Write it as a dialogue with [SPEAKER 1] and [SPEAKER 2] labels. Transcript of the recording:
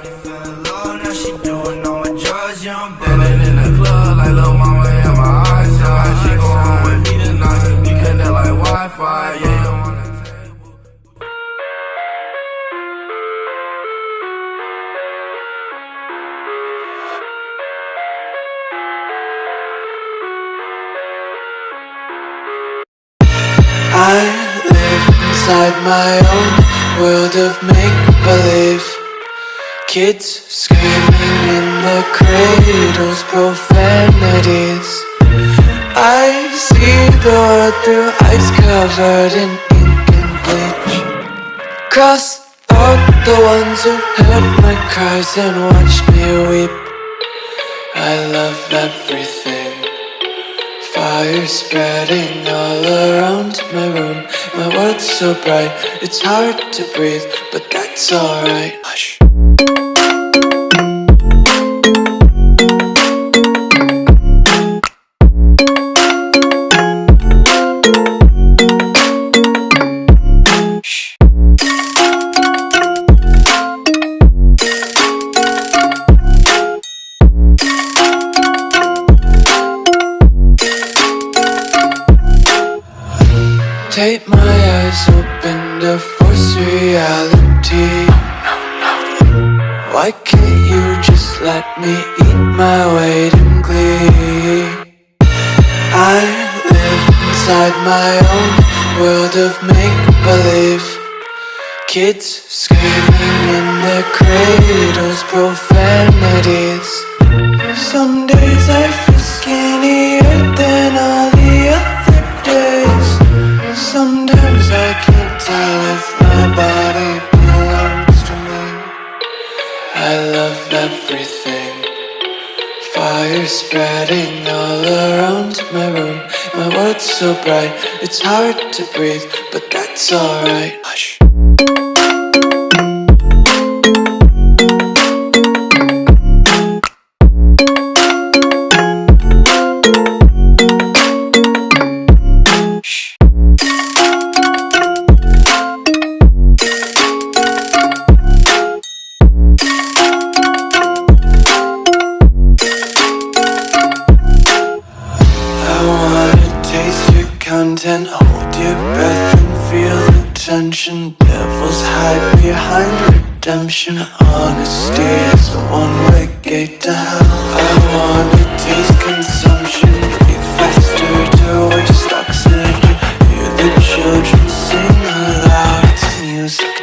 [SPEAKER 1] Shorty fell in love, now she doing all my drugs, young baby. In the club, like lil' mama in my eyesight. She go home with me tonight, we connect like Wi-Fi, yeah, you on the table.
[SPEAKER 2] I live inside my own world of make-believe. Kids screaming in the cradles, profanities. I see the world through ice covered in ink and bleach. Cross out the ones who heard my cries and watched me weep. I love everything. Fire spreading all around my room. My world's so bright, it's hard to breathe, but that's alright. Hush. Tape my eyes open to force reality. Why can't you just let me eat my weight in glee? I live inside my own world of make-believe. Kids screaming in their cradles, profanities. Some days I feel skinnier than all the other days. Sometimes I can't tell if my body belongs to me. I love everything. Fire spreading all around my room. My world's so bright, it's hard to breathe, but that's alright. Hush. Content, hold your breath and feel the tension. Devils hide behind redemption. Honesty is a one-way gate to hell. I wanna taste consumption. Breathe faster to waste oxygen. Hear the children sing aloud. It's music